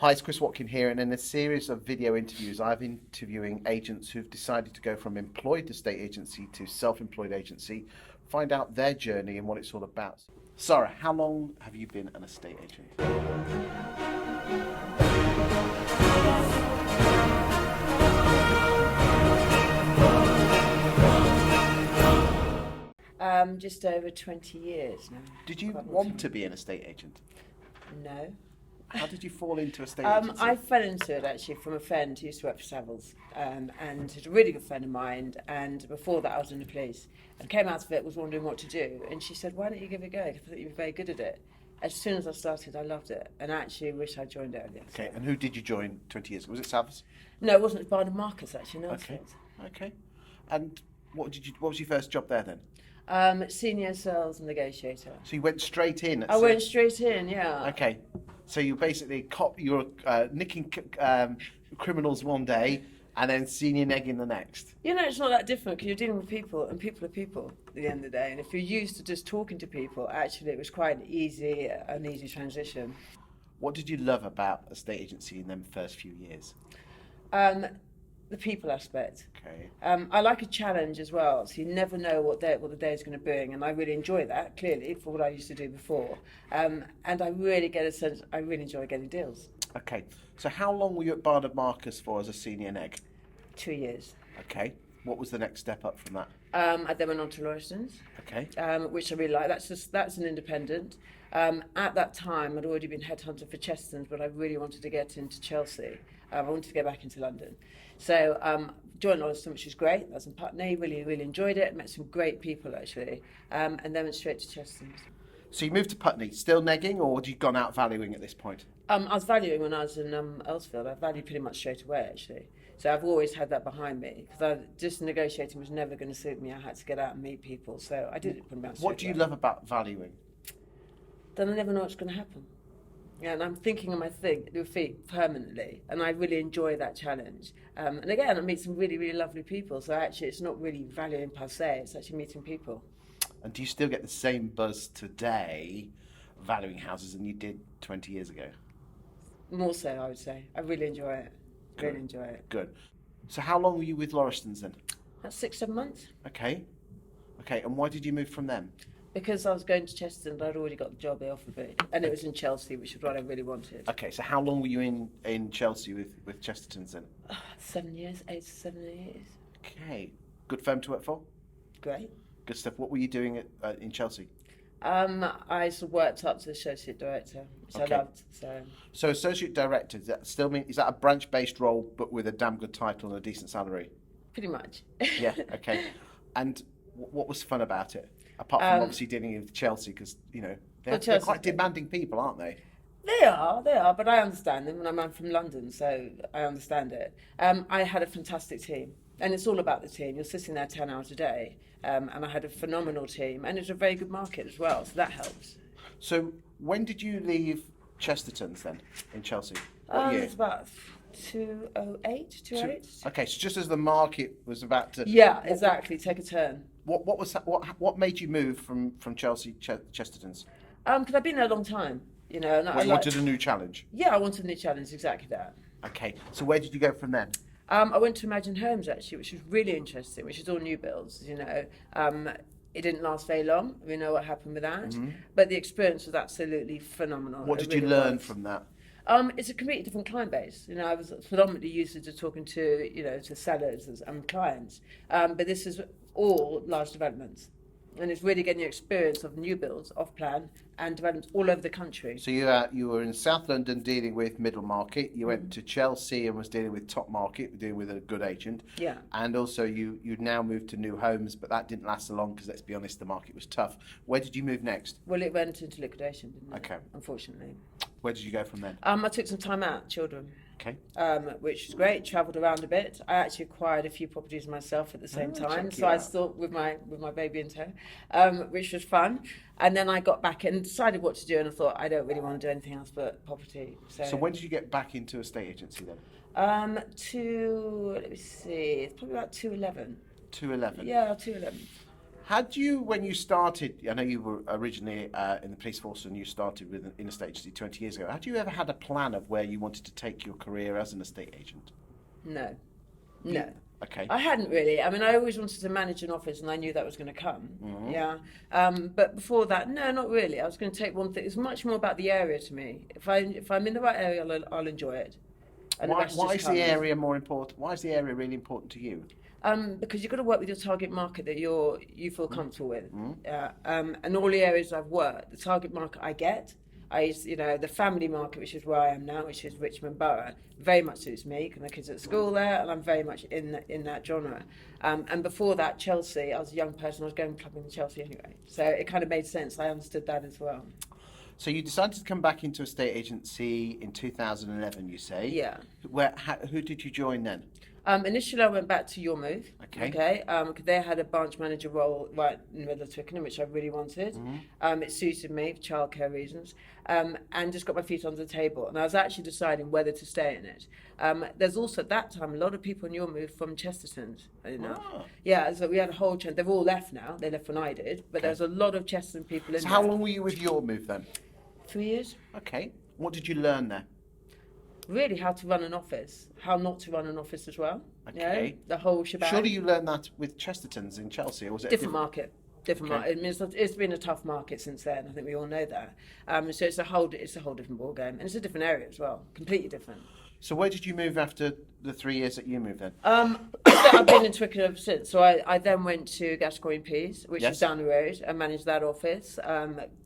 Hi, it's Chris Watkin here, and in a series of video interviews, I've been interviewing agents who've decided to go from employed estate agency to self-employed agency, find out their journey and what it's all about. Sara, how long have you been an estate agent? Just over 20 years now. Did you want to be an estate agent? No. How did you fall into estate agency? I fell into it actually from a friend who used to work for Savills, and he's a really good friend of mine, and before that I was in the police and came out of it, was wondering what to do, and she said, why don't you give it a go? I thought you were very good at it. As soon as I started, I loved it, and I actually wish I joined earlier. Okay, and who did you join 20 years ago? Was it Savills? No, it wasn't. It was Barnum Marcus actually. No, Okay. And what was your first job there then? Senior sales negotiator. So you went straight in? I went straight in, yeah. Okay. So you basically you were nicking criminals one day and then senior negging the next. You know, it's not that different because you're dealing with people, and people are people at the end of the day. And if you're used to just talking to people, actually it was quite an easy transition. What did you love about estate agency in them first few years? The people aspect. Okay. I like a challenge as well, so you never know what the day is going to bring, and I really enjoy that, clearly, for what I used to do before. And I really get a sense, I really enjoy getting deals. Okay. So how long were you at Barnum Marcus for as a senior neg? 2 years. Okay. What was the next step up from that? I then went on to Laura Stinson, Okay. which I really like. That's an independent. At that time, I'd already been headhunted for Chestertons, but I really wanted to get into Chelsea. I wanted to go back into London. So joined Laura Stinson, which was great. I was in Putney, really enjoyed it. Met some great people, actually. And then went straight to Chestertons. So you moved to Putney, still negging, or had you gone out valuing at this point? I was valuing when I was in Earlsfield. I valued pretty much straight away, actually. So I've always had that behind me, because just negotiating was never going to suit me. I had to get out and meet people, so I did it pretty much. What do you love about valuing? Then I never know what's going to happen. Yeah, and I'm thinking on my feet permanently, and I really enjoy that challenge. And again, I meet some really lovely people, so actually it's not really valuing per se, it's actually meeting people. And do you still get the same buzz today valuing houses than you did 20 years ago? More so, I would say. I really enjoy it. Good. Really enjoy it. Good. So how long were you with Laura Stinson then? That's 6-7 months. Okay, and why did you move from them? Because I was going to Chesterton, I'd already got the job they offered me, and it was in Chelsea, which is what I really wanted. Okay, so how long were you in Chelsea with Chestertons then? 7 years, 8 to 7 years. Okay, good firm to work for? Great. Good stuff. What were you doing in Chelsea? I sort of worked up to associate director, which Okay. I loved. So associate director, does that still mean, is that a branch-based role but with a damn good title and a decent salary? Pretty much. Yeah, okay. And what was fun about it? Apart from obviously dealing with Chelsea, because, you know, they're quite demanding people, aren't they? They are, but I understand them, and I'm from London, so I understand it. I had a fantastic team, and it's all about the team. You're sitting there 10 hours a day, and I had a phenomenal team, and it's a very good market as well, so that helps. So when did you leave Chestertons then, in Chelsea? What year? It's about 2008. Okay, so just as the market was about to... Yeah, exactly, take a turn. What was that, what made you move from Chelsea Chestertons? Because I've been there a long time, you know. And I wanted a new challenge. Yeah, I wanted a new challenge, exactly that. Okay, so where did you go from then? I went to Imagine Homes actually, which was really interesting, which is all new builds, you know. It didn't last very long. We know what happened with that, but the experience was absolutely phenomenal. What did you learn from that? It's a completely different client base. You know, I was predominantly used to talking to, you know, to sellers and clients, but this is all large developments, and it's really getting your experience of new builds, off plan, and developments all over the country. So you were in South London dealing with middle market. You went to Chelsea and was dealing with top market, dealing with a good agent. Yeah. And also you now moved to new homes, but that didn't last so long because let's be honest, the market was tough. Where did you move next? Well, it went into liquidation, didn't it? Okay. Unfortunately. Where did you go from then? I took some time out, children. Okay. Which was great. Travelled around a bit. I actually acquired a few properties myself at the same time, so I thought with my baby in tow, which was fun. And then I got back and decided what to do, and I thought I don't really want to do anything else but property. So when did you get back into estate agency then? Let me see, it's probably about 2011. 2011. Yeah, 2011. Had you, when you started, I know you were originally in the police force and you started with an estate agency 20 years ago. Had you ever had a plan of where you wanted to take your career as an estate agent? No, no. Okay. I hadn't really. I mean, I always wanted to manage an office, and I knew that was going to come. Mm-hmm. Yeah. But before that, no, not really. I was going to take one thing. It's much more about the area to me. If I'm in the right area, I'll enjoy it. And Why the is rest the area more important? Why is the area really important to you? Because you've got to work with your target market that you feel comfortable with. And all the areas I've worked, the target market I get, the family market, which is where I am now, which is Richmond Borough, very much suits me because my kids are at school there, and I'm very much in that genre. And before that, Chelsea, I was a young person, I was going clubbing in Chelsea anyway, so it kind of made sense. I understood that as well. So you decided to come back into a estate agency in 2011, you say? Yeah. Who did you join then? Initially, I went back to Your Move. Okay. Because they had a branch manager role right in the middle of Twickenham, which I really wanted. It suited me for childcare reasons, and just got my feet under the table. And I was actually deciding whether to stay in it. There's also at that time a lot of people in Your Move from Chestertons. Yeah, so we had a whole chunk. They've all left now. They left when I did, but there's a lot of Chesterton people in So there. how long were you with Your Move then? 3 years. Okay. What did you learn there? Really, how to run an office, how not to run an office as well. Okay. The whole shebang. Surely you learned that with Chestertons in Chelsea, or was it different market? Different Okay. market. I mean, it's been a tough market since then. I think we all know that. So it's a whole different ball game, and it's a different area as well, completely different. So where did you move after the 3 years that you moved then? I've been in Twickenham ever since. So I then went to Gascoigne Peas, which Yes. is down the road, and managed that office.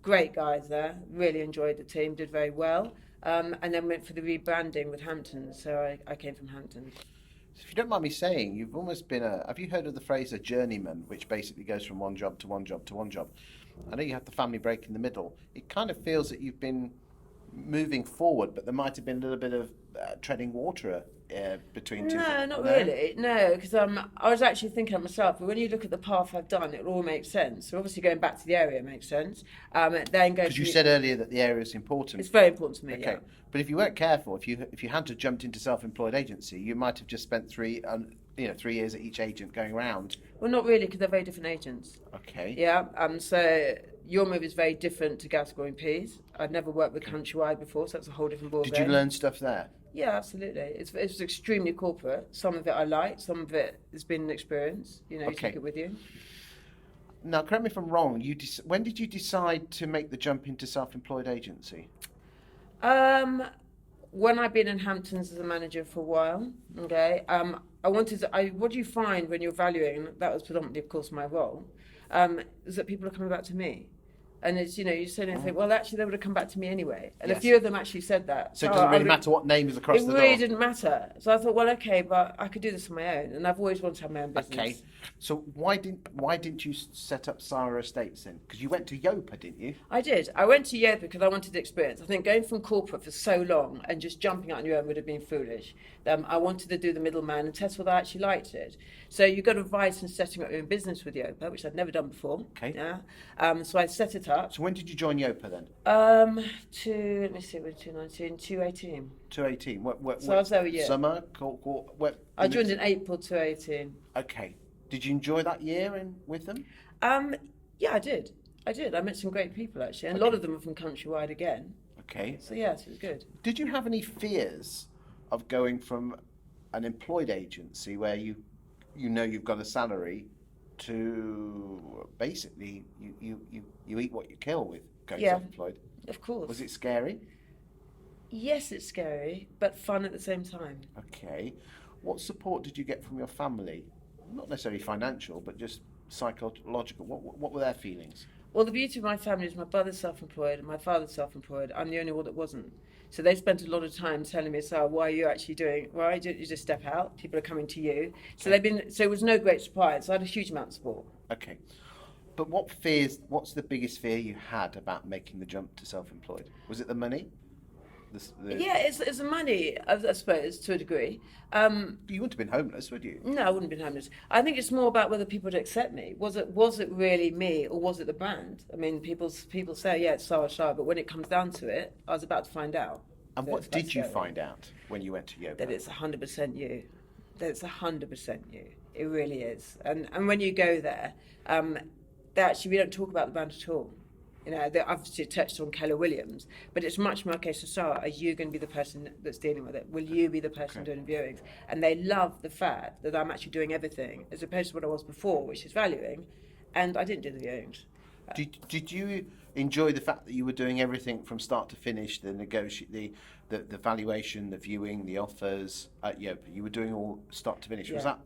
Great guys there. Really enjoyed the team. Did very well. And then went for the rebranding with Hamptons. So I came from Hamptons. If you don't mind me saying, you've almost been have you heard of the phrase a journeyman, which basically goes from one job to one job to one job? I know you had the family break in the middle. It kind of feels that you've been moving forward, but there might have been a little bit of treading water between two. No, not really. No, because I was actually thinking of myself. But when you look at the path I've done, it all makes sense. So obviously going back to the area makes sense. Then going because you said earlier that the area is important. It's very important to me. Okay, Yeah. but if you weren't careful, if you hadn't have jumped into self-employed agency, you might have just spent 3 years at each agent going round. Well, not really, because they're very different agents. Okay. Yeah. So Your Move is very different to Gascoigne Peas. I'd never worked with Countrywide before, so that's a whole different ballgame. Did you learn stuff there? Yeah, absolutely. It's extremely corporate. Some of it I like, some of it has been an experience. You Okay. take it with you. Now, correct me if I'm wrong. When did you decide to make the jump into self-employed agency? When I've been in Hamptons as a manager for a while, okay, what do you find when you're valuing, that was predominantly, of course, my role, is that people are coming back to me. And it's, you sit and think, well, actually, they would have come back to me anyway. And Yes. a few of them actually said that. So it doesn't really matter what name is across the door? It really didn't matter. So I thought, well, okay, but I could do this on my own. And I've always wanted to have my own business. Okay. So why didn't you set up Sara Estates then? Because you went to Yopa, didn't you? I did. I went to Yopa because I wanted the experience. I think going from corporate for so long and just jumping out on your own would have been foolish. I wanted to do the middleman and test whether I actually liked it. So you got advice in setting up your own business with Yopa, which I'd never done before. Okay. Yeah. So I set it up. So when did you join Yopa then? Let me see, 2019, 2018. 2018. So I was there a year. Summer? I joined in April 2018. Okay. Did you enjoy that year with them? Yeah, I did. I met some great people actually, and a lot of them are from Countrywide again. Okay. So yes, it was good. Did you have any fears of going from an employed agency where you've got a salary to basically you eat what you kill with going self-employed? Of course. Was it scary? Yes, it's scary, but fun at the same time. Okay. What support did you get from your family? Not necessarily financial, but just psychological. What were their feelings? Well, the beauty of my family is my brother's self-employed and my father's self-employed. I'm the only one that wasn't. So they spent a lot of time telling me, Sara, why are you actually doing? Why don't you just step out? People are coming to you. So So it was no great surprise. I had a huge amount of support. Okay. But what's the biggest fear you had about making the jump to self-employed? Was it the money? Yeah, it's the money, I suppose, to a degree. You wouldn't have been homeless, would you? No, I wouldn't have been homeless. I think it's more about whether people would accept me. Was it really me, or was it the brand? I mean, people say, yeah, it's Sara, but when it comes down to it, I was about to find out. And what did you find out when you went to Yopa? That it's 100% you. That it's 100% you. It really is. And when you go there, actually we don't talk about the band at all. You know, they obviously touched on Keller Williams, but it's much more a case of, Sara, are you going to be the person that's dealing with it? Will you be the person doing viewings? And they love the fact that I'm actually doing everything, as opposed to what I was before, which is valuing, and I didn't do the viewings. Did you enjoy the fact that you were doing everything from start to finish, the the valuation, the viewing, the offers? You were doing all start to finish. Yeah. Was that?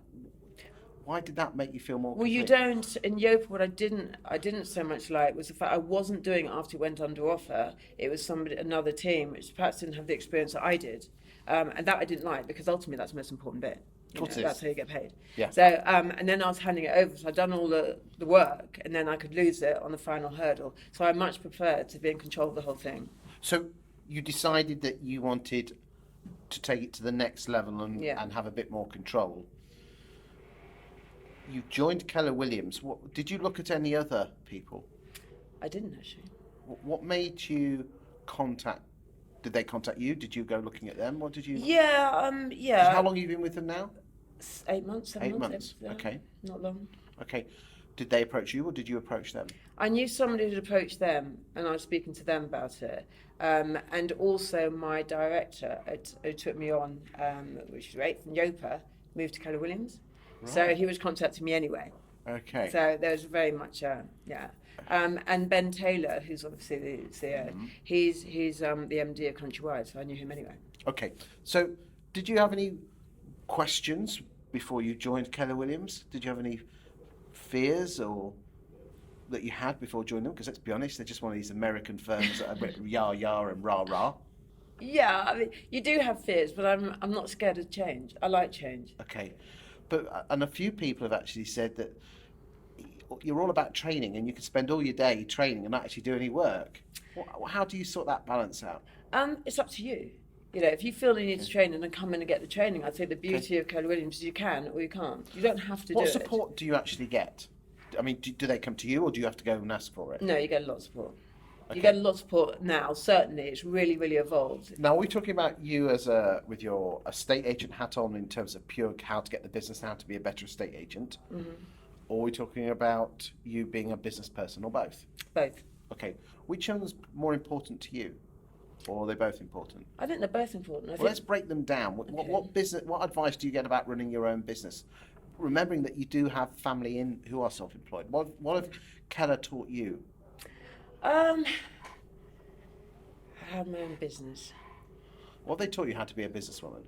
Why did that make you feel more? Well, you don't in Yopa. What I didn't so much like was the fact I wasn't doing it after it went under offer. It was another team, which perhaps didn't have the experience that I did, and that I didn't like, because ultimately that's the most important bit. That's how you get paid. Yeah. So, and then I was handing it over, so I'd done all the work, and then I could lose it on the final hurdle. So I much preferred to be in control of the whole thing. So you decided that you wanted to take it to the next level and have a bit more control. You joined Keller Williams. Did you look at any other people? I didn't actually. What made you contact? Did they contact you? Did you go looking at them? What did you? Yeah. How long have you been with them now? 8 months. 7 months. Okay. Not long. Okay. Did they approach you, or did you approach them? I knew somebody who'd approached them, and I was speaking to them about it. And also my director, who took me on, which is great, from Yopa, moved to Keller Williams. Right. So he was contacting me anyway. Okay. So there was very much, and Ben Taylor, who's obviously the CEO, he's the MD of Countrywide, so I knew him anyway. Okay. So did you have any questions before you joined Keller Williams? Did you have any fears or that you had before joining them? Because let's be honest, they're just one of these American firms that are a bit yah and rah rah. Yeah, I mean, you do have fears, but I'm not scared of change. I like change. Okay. And a few people have actually said that you're all about training, and you can spend all your day training and not actually do any work. How do you sort that balance out? It's up to you. You know, if you feel you need to train and then come in and get the training, I think the beauty of Keller Williams is you can or you can't. You don't have to do it. What support do you actually get? I mean, do they come to you, or do you have to go and ask for it? No, you get a lot of support. Okay. You get a lot of support now, certainly. It's really, really evolved. Now, are we talking about you with your estate agent hat on in terms of pure how to get the business, how to be a better estate agent? Mm-hmm. Or are we talking about you being a business person, or both? Both. Okay. Which one's more important to you? Or are they both important? I think they're both important. Let's break them down. What advice do you get about running your own business? Remembering that you do have family who are self-employed. What have Keller taught you? I have my own business. What have they taught you how to be a businesswoman?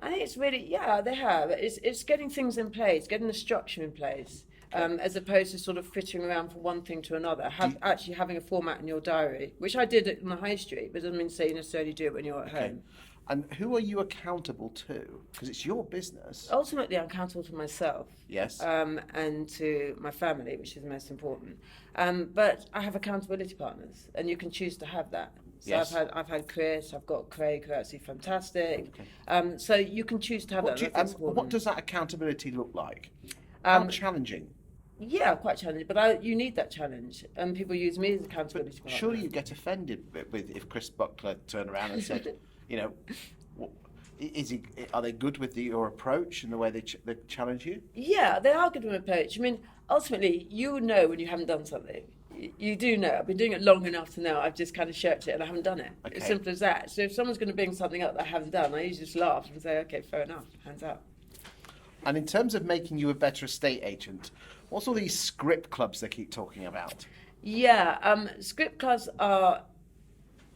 I think it's really, they have. It's getting things in place, getting the structure in place, as opposed to sort of fitting around from one thing to another. Actually having a format in your diary, which I did in the high street, but doesn't mean to say you necessarily do it when you're at home. And who are you accountable to? Because it's your business. Ultimately, I'm accountable to myself. Yes. And to my family, which is the most important. But I have accountability partners, and you can choose to have that. So yes. I've had Chris, I've got Craig, who are absolutely fantastic. Okay. So you can choose to have that. What does that accountability look like? How challenging? Yeah, quite challenging, but you need that challenge, and people use me as accountability partner. Surely you get offended with if Chris Buckler turned around and said, you know, are they good with your approach and the way they challenge you? Yeah, they are good with my approach. I mean, ultimately, you know when you haven't done something. You do know. I've been doing it long enough to know I've just kind of shirked it and I haven't done it. Okay. As simple as that. So if someone's going to bring something up that I haven't done, I usually just laugh and say, okay, fair enough, hands up. And in terms of making you a better estate agent, what's all these script clubs they keep talking about? Yeah, script clubs are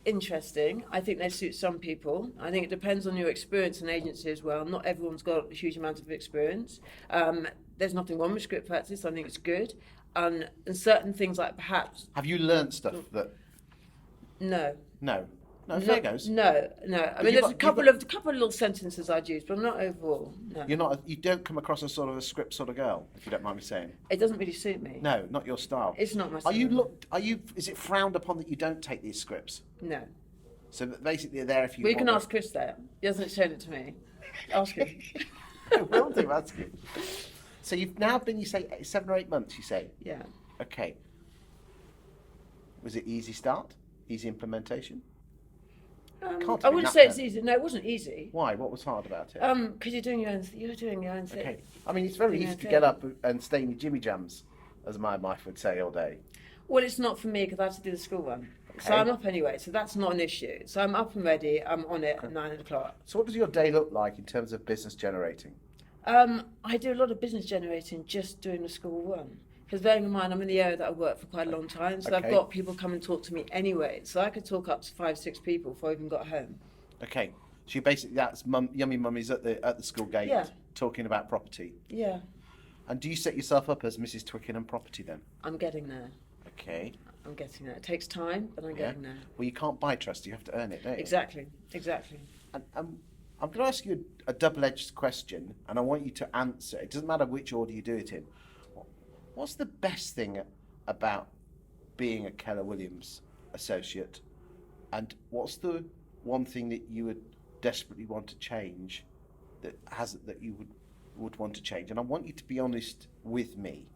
interesting. I think they suit some people. I think it depends on your experience in agency as well. Not everyone's got a huge amount of experience. There's nothing wrong with script practice. I think it's good. And certain things like perhaps... Have you learned stuff that... No. No, fair goes. No. I mean, there's a couple of little sentences I'd use, but not overall. No. You don't come across as sort of a script sort of girl, if you don't mind me saying. It doesn't really suit me. No, not your style. It's not my style. Is it frowned upon that you don't take these scripts? No. So basically, they're there if you. We can ask Chris that. He hasn't shown it to me. Ask him. I will do. Ask him. So you've now been, you say, 7 or 8 months. You say. Yeah. Okay. Was it easy start? Easy implementation? Can't I have been wouldn't that say it's bad. easy. No, it wasn't easy. Why? What was hard about it? Because you're doing your own thing. Okay. I mean, it's very Doing your easy own to thing. get up and stay in your jimmy jams, as my wife would say all day. Well, it's not for me because I have to do the school run. So Okay. I'm up anyway, so that's not an issue. So I'm up and ready. I'm on it at 9 o'clock. So what does your day look like in terms of business generating? I do a lot of business generating just doing the school run. Because bearing in mind, I'm in the area that I worked for quite a long time, so I've Okay. got people come and talk to me anyway. So I could talk up to 5, 6 people before I even got home. Okay. So you basically that's yummy mummies at the school gate Yeah. talking about property. Yeah, And do you set yourself up as Mrs. Twickenham property then? I'm getting there. Okay. I'm getting there. It takes time, but I'm getting there. Well, you can't buy trust; you have to earn it, don't you? Exactly. And I'm going to ask you a double-edged question, and I want you to answer. It doesn't matter which order you do it in. What's the best thing about being a Keller Williams associate, and what's the one thing that you would desperately want to change that you would want to change? And I want you to be honest with me,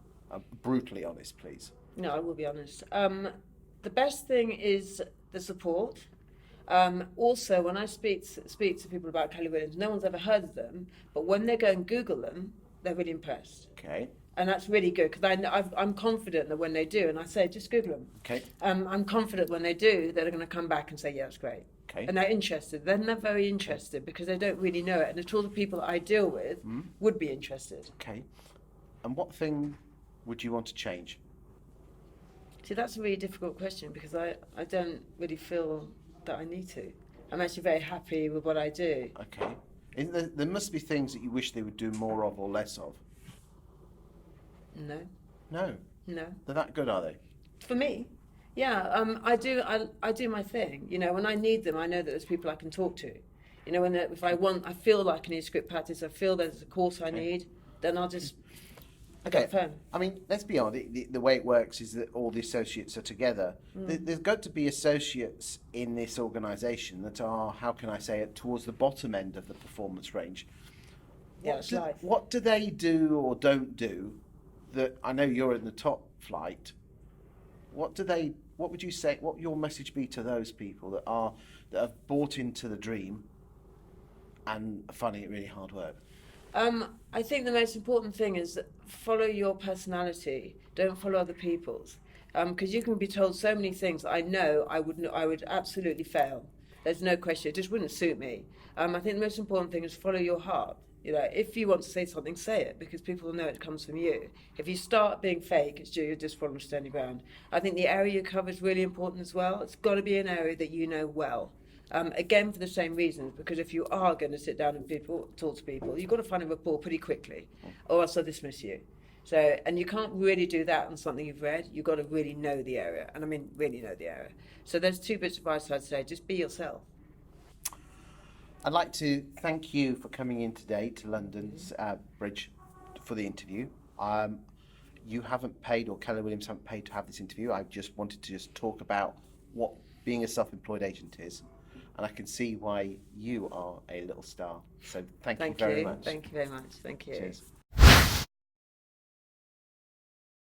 brutally honest, please. No, I will be honest. The best thing is the support. Also, when I speak to people about Keller Williams, no one's ever heard of them, but when they go and Google them, they're really impressed. Okay. And that's really good because I'm confident that when they do, and I say, just Google them. Okay. I'm confident when they do, they're going to come back and say, yeah, it's great. Okay. And they're interested. They're not very interested because they don't really know it. And all the people that I deal with would be interested. Okay. And what thing would you want to change? See, that's a really difficult question because I don't really feel that I need to. I'm actually very happy with what I do. Okay. There must be things that you wish they would do more of or less of. No, No. no. They're that good, are they? For me, yeah. I do my thing. You know, when I need them, I know that there's people I can talk to. You know, if I feel like I need script practice, I feel there's a course I need, then I'll just pick up the phone. I mean, let's be honest. The way it works is that all the associates are together. There's got to be associates in this organisation that are, how can I say it, towards the bottom end of the performance range. Yeah, it's life. What do they do or don't do that, I know you're in the top flight, what would you say, what would your message be to those people that have bought into the dream and are finding it really hard work? I think the most important thing is follow your personality. Don't follow other people's, because you can be told so many things. I know I would absolutely fail. There's no question. It just wouldn't suit me. I think the most important thing is follow your heart. You know, if you want to say something, say it, because people will know it comes from you. If you start being fake, you're just following stony ground. I think the area you cover is really important as well. It's got to be an area that you know well. Again, for the same reasons, because if you are going to sit down and talk to people, you've got to find a rapport pretty quickly, or else they'll dismiss you. So, and you can't really do that on something you've read. You've got to really know the area, and I mean really know the area. So there's 2 bits of advice I'd say: just be yourself. I'd like to thank you for coming in today to London's Bridge for the interview. You haven't paid, or Keller Williams haven't paid to have this interview. I just wanted to talk about what being a self-employed agent is. And I can see why you are a little star. So thank you very much. Thank you very much. Thank you. Cheers.